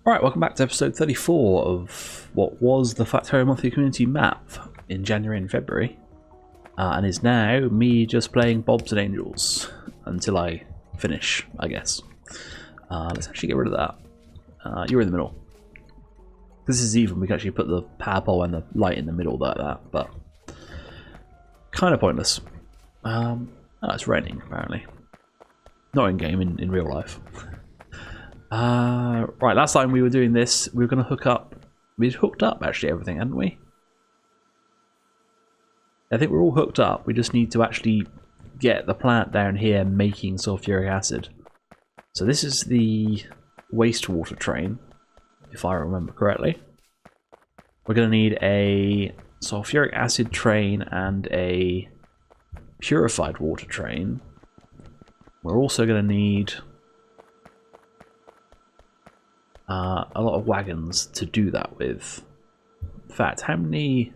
Alright, welcome back to episode 34 of what was the Factorio Monthly Community Map in January and February. And is now me just playing Bobs and Angels until I finish, I guess. Let's actually get rid of that. You're in the middle. This is even, we can actually put the power pole and the light in the middle like that, but kind of pointless. Oh, it's raining apparently. Not in game, in real life. Right, last time we were doing this, we were going to hook up. We'd hooked up actually everything, hadn't we? I think we're all hooked up. We just need to actually get the plant down here making sulfuric acid. So this is the wastewater train, if I remember correctly. We're going to need a sulfuric acid train and a purified water train. We're also going to need a lot of wagons to do that with. In fact, how many?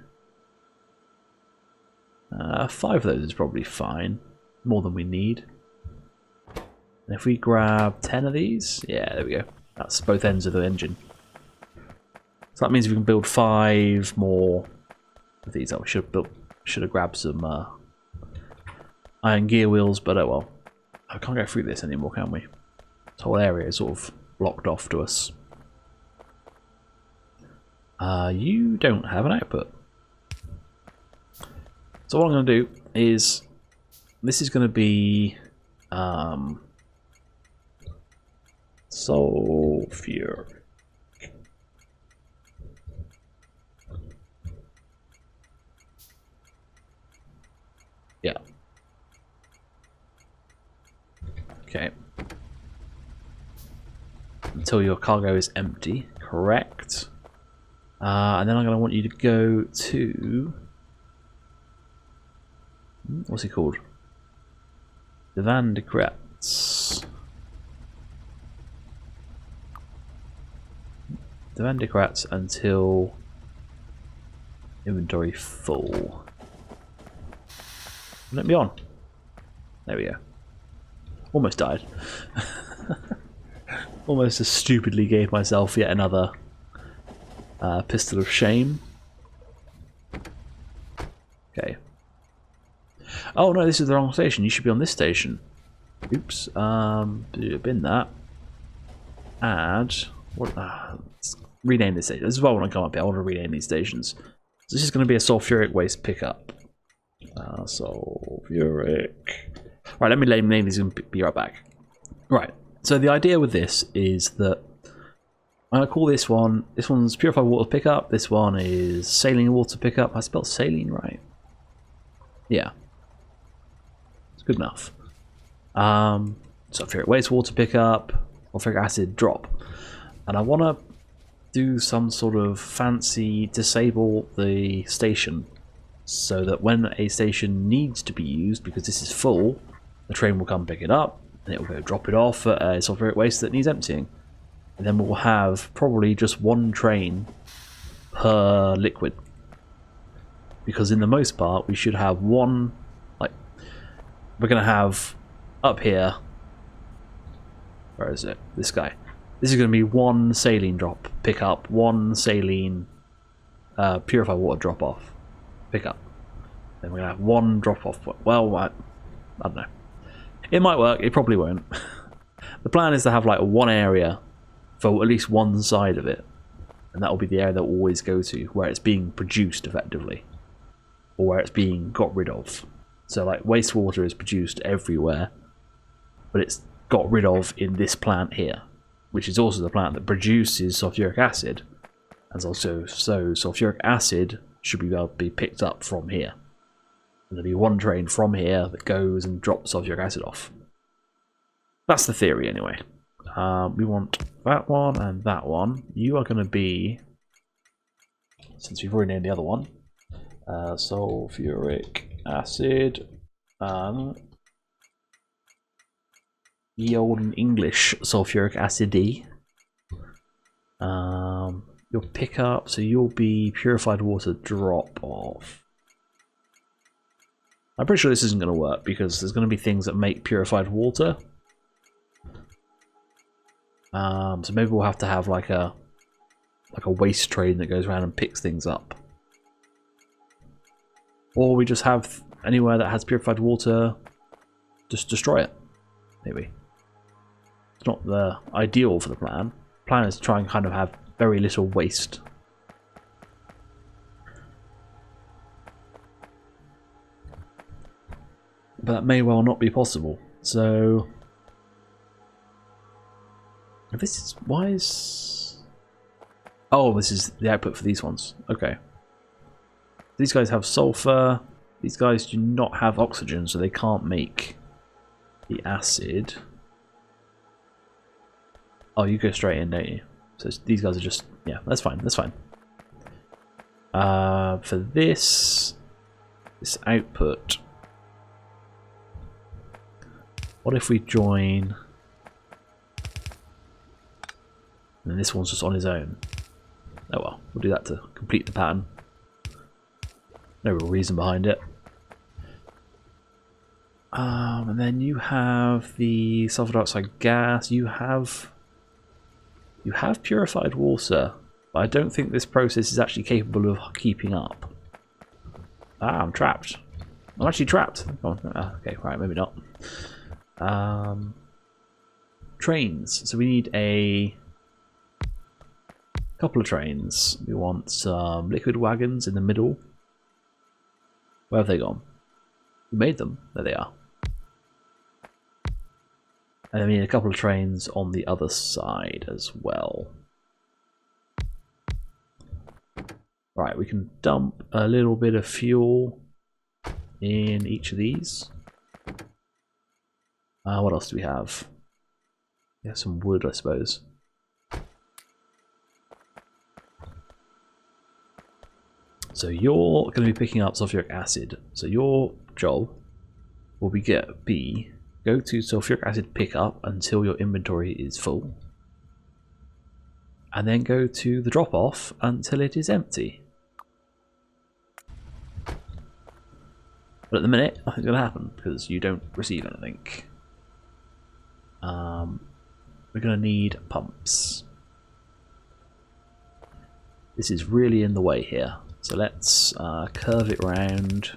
5 of those is probably fine. More than we need. And if we grab 10 of these, yeah, there we go. That's both ends of the engine. So that means we can build 5 more of these. Oh, we should have grabbed some iron gear wheels, but oh well. I can't go through this anymore, can we? This whole area is sort of blocked off to us. You don't have an output. So what I'm going to do is, this is going to be sulfuric. Yeah. Okay. Until your cargo is empty, correct. And then I'm going to want you to go to... what's he called? The Van de Kratz. The Van de Kratz until inventory full. Let me on. There we go. Almost died. Almost as stupidly gave myself yet another pistol of shame. Okay. Oh no, this is the wrong station. You should be on this station. Oops. Bin that. Add. What? Let's rename this station. This is why I want to come up here. I want to rename these stations. So this is going to be a sulfuric waste pickup. Sulfuric. Right, let me name these and be right back. Right. So the idea with this is that I'm going to call this one's purified water pickup. This one is saline water pickup. I spelled saline right. Yeah. It's good enough. Sulfuric wastewater pickup, sulfuric acid drop. And I want to do some sort of fancy disable the station so that when a station needs to be used, because this is full, the train will come pick it up and it will go drop it off at a sulfuric waste that needs emptying. And then we'll have probably just one train per liquid. Because in the most part, we should have one, like, we're going to have up here, where is it? This guy. This is going to be one saline drop, pick up, one saline purified water drop off, pick up. Then we're going to have one drop off. Well, I don't know. It might work, it probably won't. The plan is to have like one area for at least one side of it. And that will be the area that we'll always go to, where it's being produced effectively. Or where it's being got rid of. So like wastewater is produced everywhere, but it's got rid of in this plant here, which is also the plant that produces sulfuric acid. And also, so sulfuric acid should be able to be picked up from here. And there'll be one train from here that goes and drops sulfuric acid off. That's the theory anyway. We want that one and that one. You are going to be, since we've already named the other one, sulfuric acid, ye olden English sulfuric acid-y. You'll pick up, so you'll be purified water drop off. I'm pretty sure this isn't going to work because there's going to be things that make purified water. So maybe we'll have to have like a like a waste train that goes around and picks things up. Or we just have anywhere that has purified water, just destroy it, maybe. It's not the ideal for the plan. The plan is to try and kind of have very little waste. But that may well not be possible. So this is why is this is the output for these ones. Okay. These guys have sulfur. These guys do not have oxygen, so they can't make the acid. Oh, you go straight in, don't you? So these guys are just, yeah, that's fine, that's fine. For this output, what if we join, and this one's just on his own? Oh well, we'll do that to complete the pattern. No real reason behind it. And then you have the sulfur dioxide gas. You have purified water, but I don't think this process is actually capable of keeping up. Ah, I'm trapped. I'm actually trapped. Oh, okay, right, maybe not. Trains. So we need a couple of trains. We want some liquid wagons in the middle. Where have they gone? We made them. There they are. And then we need a couple of trains on the other side as well. Right, we can dump a little bit of fuel in each of these. What else do we have? Yeah, some wood, I suppose. So you're going to be picking up sulfuric acid. So your job will be go to sulfuric acid pickup until your inventory is full. And then go to the drop off until it is empty. But at the minute, nothing's going to happen because you don't receive anything. We're going to need pumps. This is really in the way here. So let's curve it round.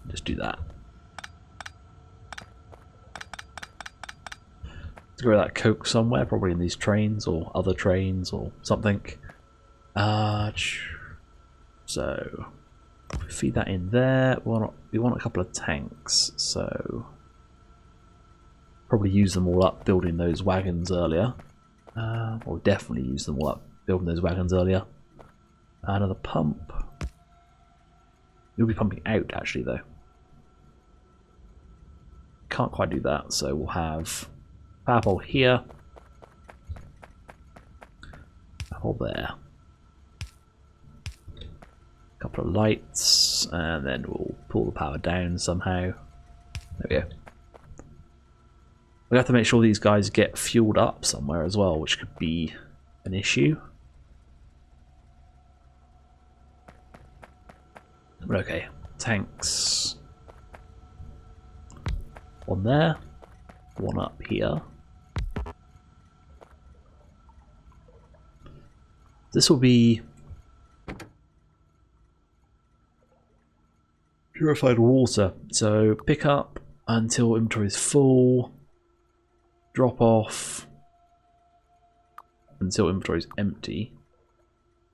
Just do that. To grow that coke somewhere, probably in these trains or other trains or something. So feed that in there. We want a couple of tanks, so probably use them all up building those wagons earlier. Or definitely use them all up building those wagons earlier. Another pump. You'll be pumping out actually though. Can't quite do that, so we'll have power pole here, power pole there, a couple of lights, and then we'll pull the power down somehow. There we go. We have to make sure these guys get fueled up somewhere as well, which could be an issue. But okay, tanks. One there, one up here. This will be purified water. So pick up until inventory is full. Drop off until inventory is empty.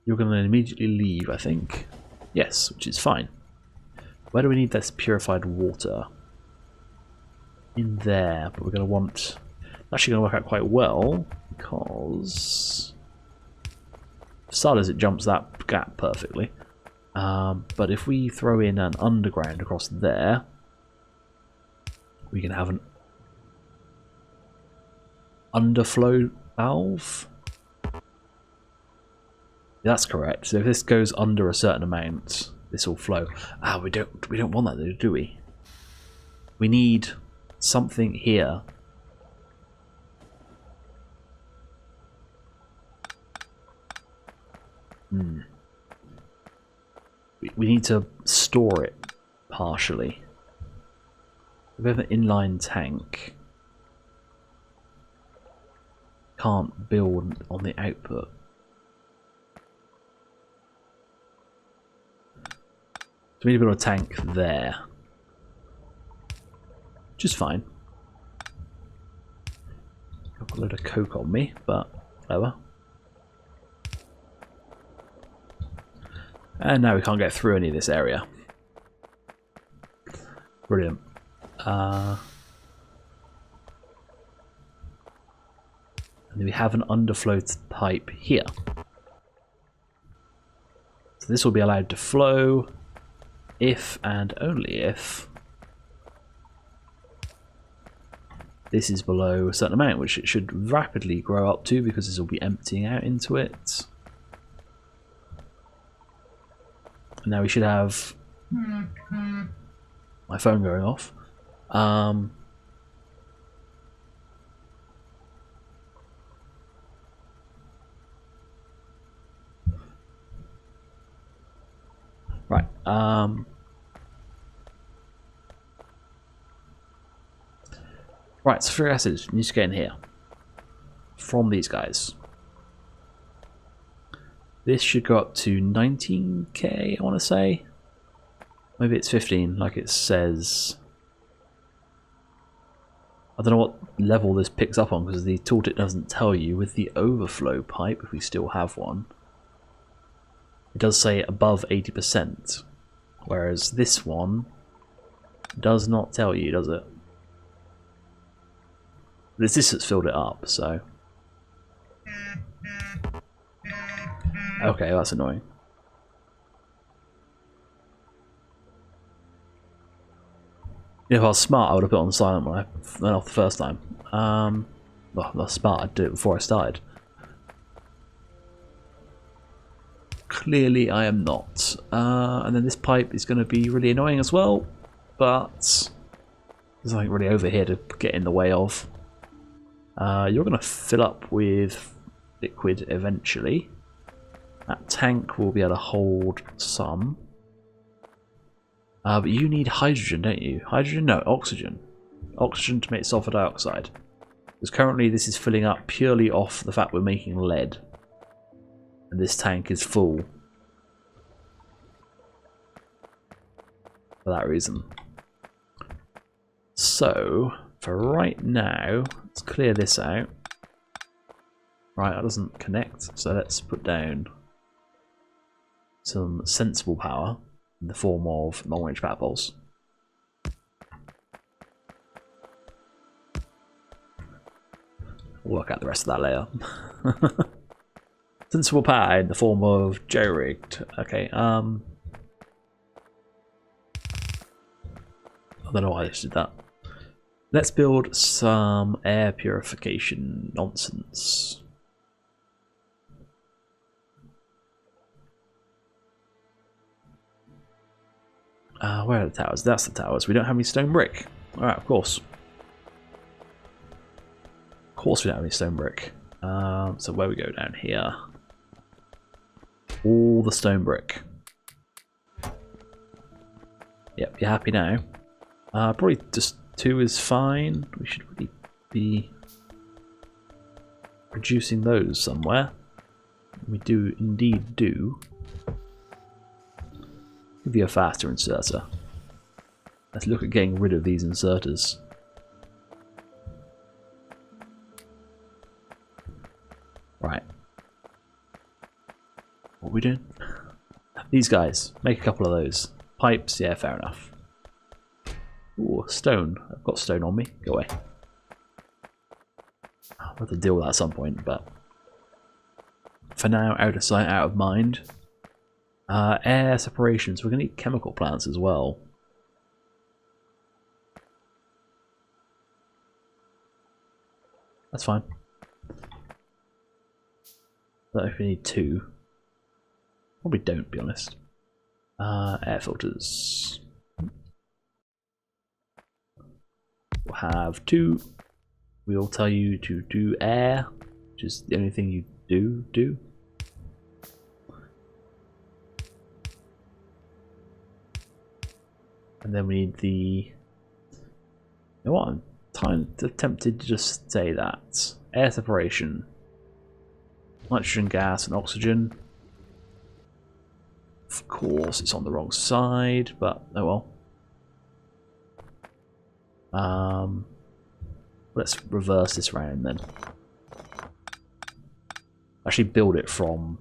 You're going to immediately leave, I think. Yes, which is fine. Where do we need this purified water? In there, but we're going to want... Actually going to work out quite well, because... For starters, it jumps that gap perfectly. But if we throw in an underground across there, we can have an underflow valve. That's correct. So if this goes under a certain amount, this will flow. We don't want that though, do we? We need something here. We need to store it partially. We have an inline tank. can't build on the output. So we need to build a tank there. Which is fine. I've got a load of coke on me, but whatever. And now we can't get through any of this area. Brilliant. And then we have an underflow pipe here. So this will be allowed to flow if and only if this is below a certain amount, which it should rapidly grow up to because this will be emptying out into it. And now we should have my phone going off. Right. Right, sulfuric acid needs to get in here from these guys. This should go up to 19k, I want to say. Maybe it's 15, like it says. I don't know what level this picks up on because the tooltip doesn't tell you. With the overflow pipe, if we still have one, it does say above 80%, whereas this one does not tell you, does it? But it's this that's filled it up, so. Okay, that's annoying. If I was smart, I would have put it on silent when I went off the first time. Well, that's smart, I'd do it before I started. Clearly I am not. And then this pipe is going to be really annoying as well, but there's nothing really over here to get in the way of. You're going to fill up with liquid eventually. That tank will be able to hold some. But you need hydrogen, don't you? Hydrogen? No, oxygen. Oxygen to make sulfur dioxide. Because currently this is filling up purely off the fact we're making lead. And this tank is full. For that reason. So, for right now, let's clear this out. Right, that doesn't connect, so let's put down some sensible power in the form of long-range power poles. We'll work out the rest of that later. Sensible power in the form of jerry-rigged. Okay, I don't know why I just did that. Let's build some air purification nonsense. Where are the towers? That's the towers. We don't have any stone brick. Alright, of course. Of course we don't have any stone brick. So where we go down here. All the stone brick. Yep, you're happy now. Probably just 2 is fine. We should really be producing those somewhere. We do indeed do. Give you a faster inserter. Let's look at getting rid of these inserters. Right. What are we doing? These guys. Make a couple of those. Pipes, yeah, fair enough. Ooh, stone. I've got stone on me. Go away. I'll have to deal with that at some point, but for now, out of sight, out of mind. Air separations. We're going to need chemical plants as well. That's fine. But if we need 2, probably don't, to be honest. Air filters. We'll have 2. We'll tell you to do air, which is the only thing you do. And then we need the... You know what? I'm tempted to just say that. Air separation. Nitrogen gas and oxygen. Of course, it's on the wrong side, but oh well. Let's reverse this round then. Actually build it from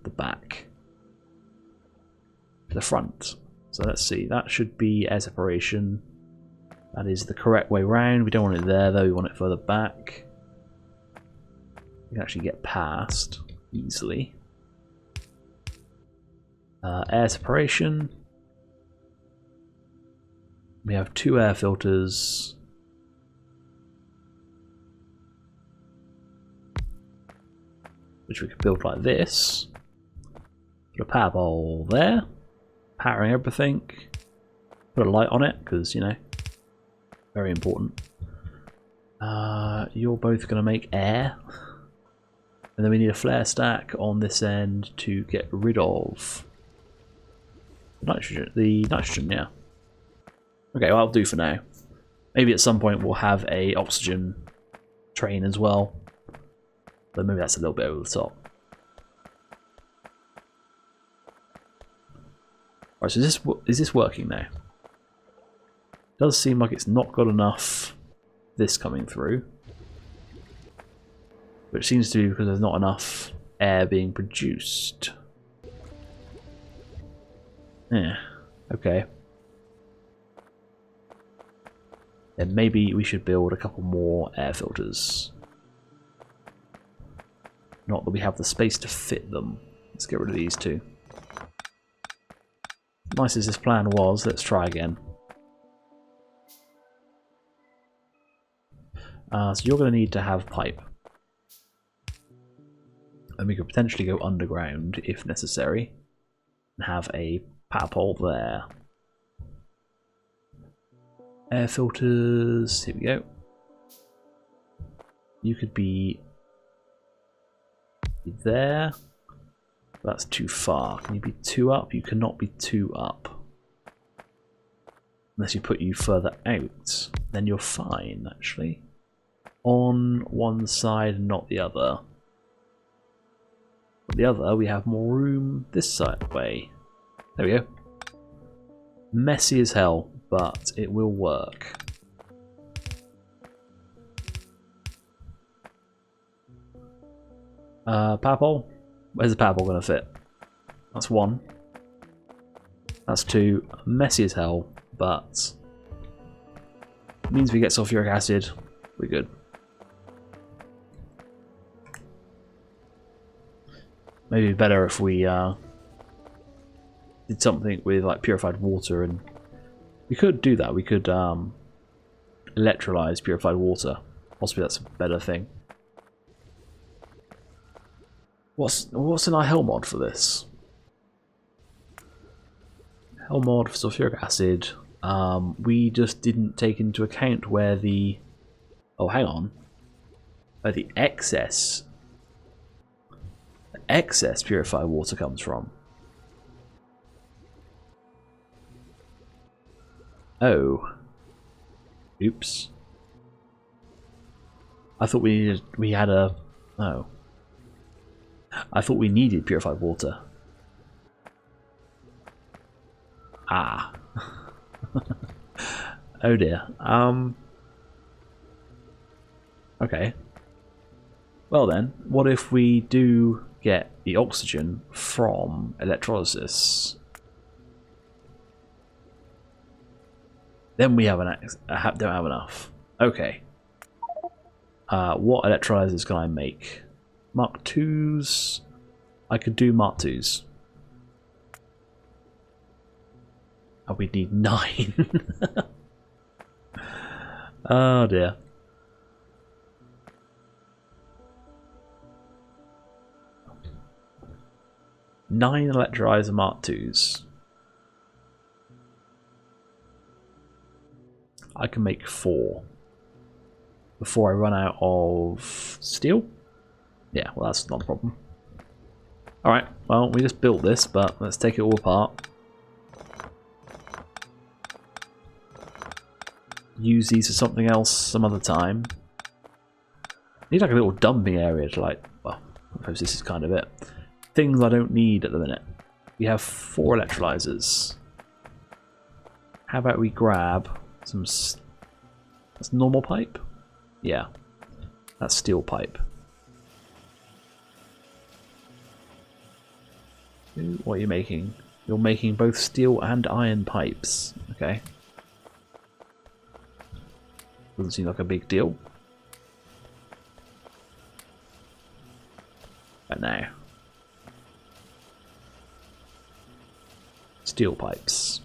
the back to the front. So let's see, that should be air separation. That is the correct way round. We don't want it there though, we want it further back. We can actually get past easily. Air separation. We have 2 air filters. Which we could build like this. Put a power bowl there. Powering everything. Put a light on it, because, you know, very important. You're both going to make air. And then we need a flare stack on this end to get rid of nitrogen. The nitrogen, yeah. Okay, well, I'll do for now. Maybe at some point we'll have a oxygen train as well. But maybe that's a little bit over the top. Alright, so is this working now? Does seem like it's not got enough this coming through. Which seems to be because there's not enough air being produced. Yeah, okay. Then maybe we should build a couple more air filters. Not that we have the space to fit them. Let's get rid of these two. Nice as this plan was, let's try again. So you're going to need to have pipe. And we could potentially go underground if necessary. And have a power pole there. Air filters, here we go. You could be there. That's too far. Can you be 2 up? You cannot be 2 up. Unless you put you further out. Then you're fine, actually. On one side and not the other. But the other, we have more room this side way. There we go. Messy as hell, but it will work. Power pole? Where's the power pole going to fit? That's 1. That's 2. Messy as hell, but it means we get sulfuric acid. We're good. Maybe better if we did something with like purified water, and we could do that. We could electrolyze purified water. Possibly that's a better thing. What's in our hell mod for this? Hell mod for sulfuric acid. We just didn't take into account where the where the excess purified water comes from. Oh. Oops. I thought we had a... Oh. I thought we needed purified water. Ah. Oh dear. Okay. Well then, what if we do get the oxygen from electrolysis? Then we don't have enough. Okay. What electrolyzers can I make? Mark 2s. I could do Mark 2s. Oh, we need 9. Oh dear. Nine electrolyzer Mark 2s. I can make 4 before I run out of steel. Yeah, well, that's not a problem. Alright, well, we just built this, but let's take it all apart. Use these for something else some other time. Need like a little dumping area to like, well, I suppose this is kind of it. Things I don't need at the minute. We have 4 electrolyzers. How about we grab some... That's normal pipe? Yeah. That's steel pipe. What are you making? You're making both steel and iron pipes. Okay. Doesn't seem like a big deal. But now. Steel pipes.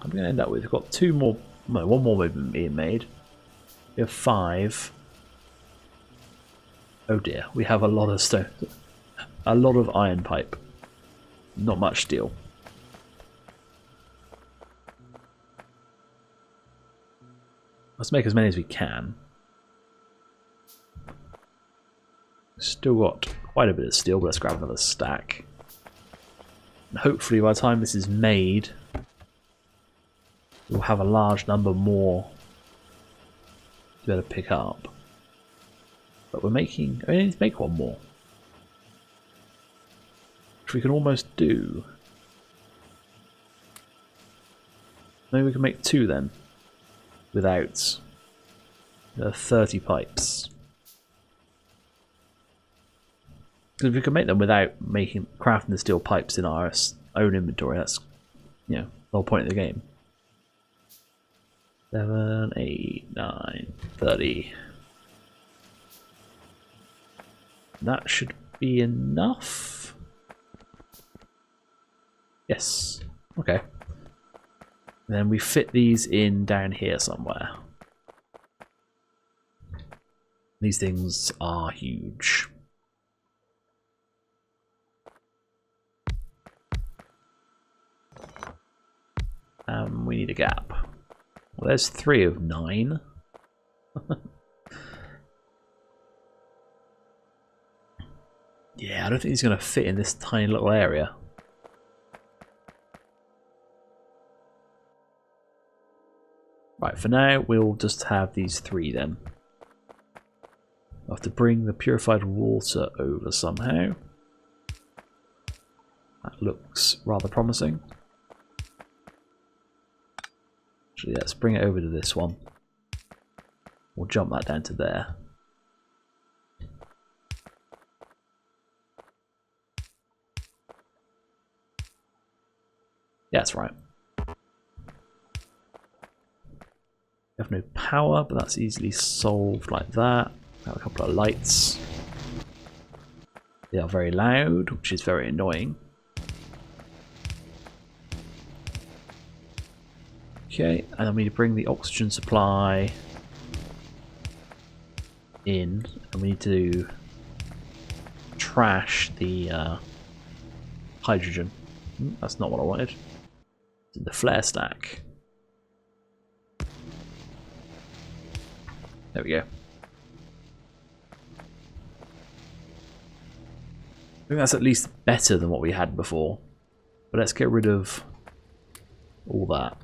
I'm going to end up with, we've got 2 more, no, 1 more being made. We have 5. Oh dear, we have a lot of stone. A lot of iron pipe. Not much steel. Let's make as many as we can. Still got quite a bit of steel, but let's grab another stack. And hopefully by the time this is made, we'll have a large number more to be able to pick up. But we're making... I need to make 1 more. Which we can almost do. Maybe we can make 2 then. Without 30 pipes. Because if we can make them without crafting the steel pipes in our own inventory, that's, you know, the whole point of the game. 7, 8, 9, 30. That should be enough. Yes. Okay. Then we fit these in down here somewhere. These things are huge. We need a gap. Well, there's 3 of 9. Yeah, I don't think he's going to fit in this tiny little area. Right, for now, we'll just have these 3 then. I'll have to bring the purified water over somehow. That looks rather promising. Actually, let's bring it over to this one. We'll jump that down to there. Yeah, that's right. We have no power, but that's easily solved like that. Have a couple of lights. They are very loud, which is very annoying. Okay, and then we need to bring the oxygen supply in, and we need to trash the hydrogen. That's not what I wanted. It's in the flare stack. There we go. I think that's at least better than what we had before. But let's get rid of all that.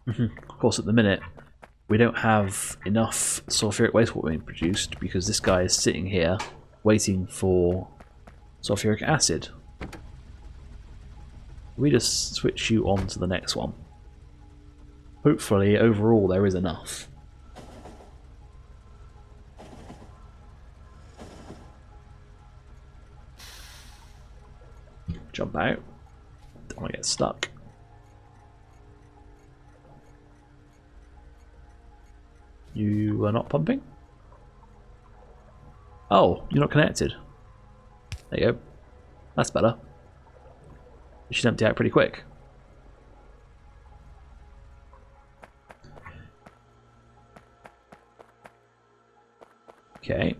Of course, at the minute, we don't have enough sulfuric wastewater being produced because this guy is sitting here waiting for sulfuric acid. We just switch you on to the next one. Hopefully, overall, there is enough. Jump out. Don't want to get stuck. You are not pumping? Oh, you're not connected. There you go. That's better. You should empty out pretty quick. Okay.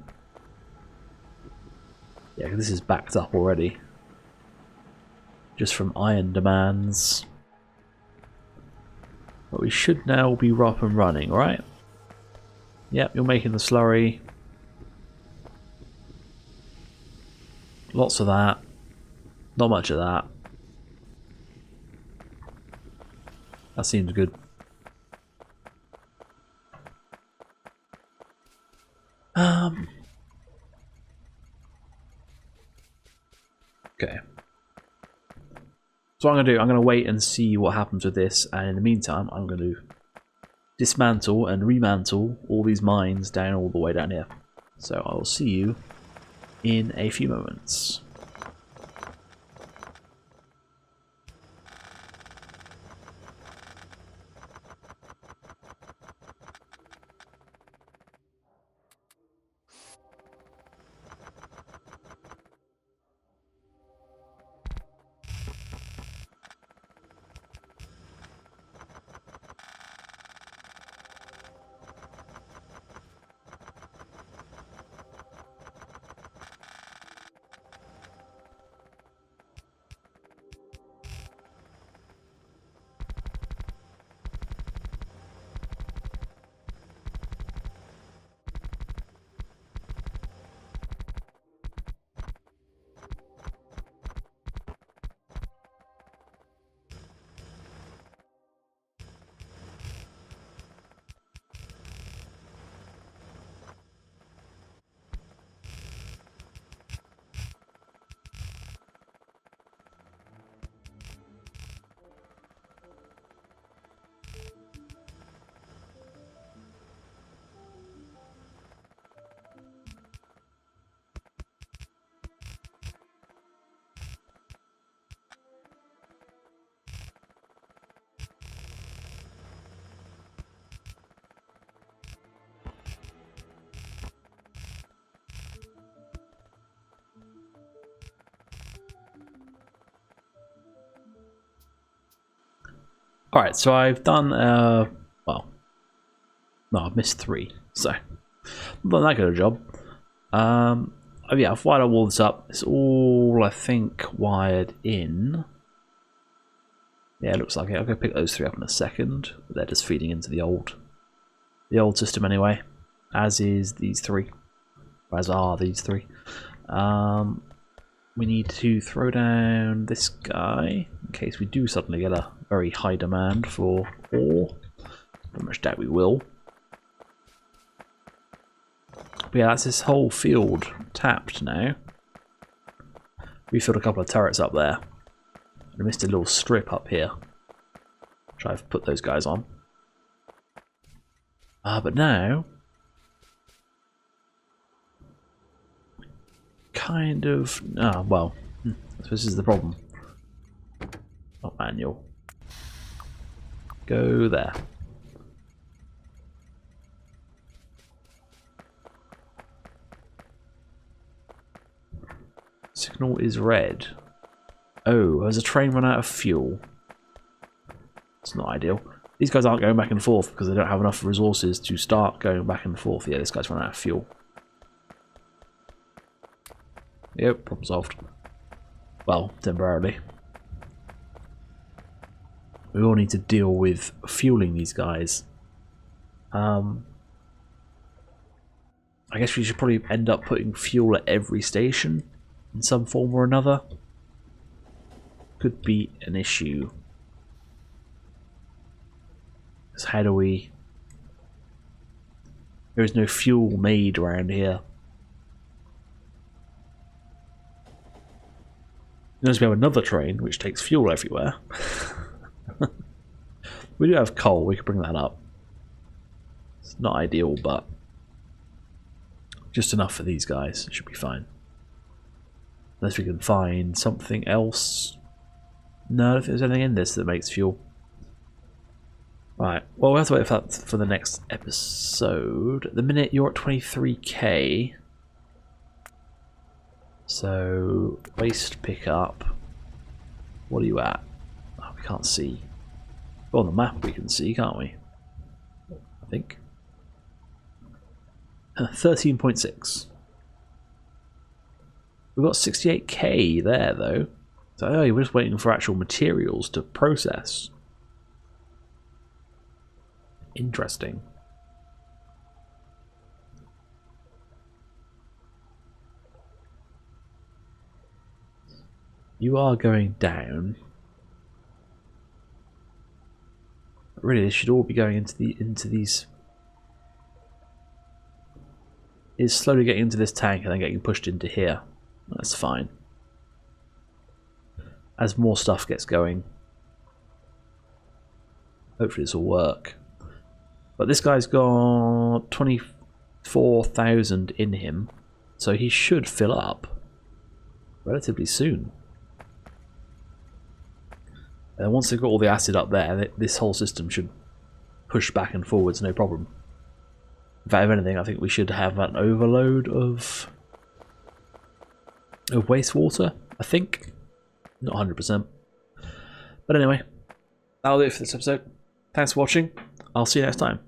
Yeah, this is backed up already. Just from iron demands. But we should now be up and running, alright? Yep, you're making the slurry. Lots of that. Not much of that. That seems good. Okay. So what I'm going to do, I'm going to wait and see what happens with this, and in the meantime, I'm going to dismantle and remantle all these mines down all the way down here. So I will see you in a few moments. Alright, so I've done, well, no, I've missed 3, so not done that good a job. Oh yeah, I've wired all this up. It's all, I think, wired in. Yeah, it looks like it. I'll go pick those 3 up in a second. They're just feeding into the old system anyway, as is these 3. As are these 3. We need to throw down this guy in case we do suddenly get a very high demand for ore. Pretty much doubt we will. But yeah, that's this whole field tapped now. We filled a couple of turrets up there. I missed a little strip up here, which I've put those guys on. But now, kind of, well, this is the problem. Not manual. Go there. Signal is red. Oh, has a train run out of fuel? It's not ideal. These guys aren't going back and forth because they don't have enough resources to start going back and forth. Yeah, this guy's run out of fuel. Yep, problem solved. Well, temporarily. We all need to deal with fueling these guys. I guess we should probably end up putting fuel at every station in some form or another. Could be an issue. Because how do we... There is no fuel made around here. Notice we have another train which takes fuel everywhere. We do have coal, we could bring that up. It's not ideal, but just enough for these guys. It should be fine. Unless we can find something else. No, I don't think there's anything in this that makes fuel. Right, well, we'll have to wait for that for the next episode. At the minute, you're at 23k. So, waste pickup. What are you at? Oh, we can't see. Well, on the map we can see, can't we? I think. 13.6. We've got 68k there, though. So, oh, we're just waiting for actual materials to process. Interesting. You are going down. Really, this should all be going into these. is slowly getting into this tank and then getting pushed into here. That's fine. As more stuff gets going, hopefully this will work. But this guy's got 24,000 in him, so he should fill up relatively soon. And once they've got all the acid up there, this whole system should push back and forwards no problem. In fact, if anything, I think we should have an overload of wastewater, I think. Not 100%. But anyway, that'll do it for this episode. Thanks for watching. I'll see you next time.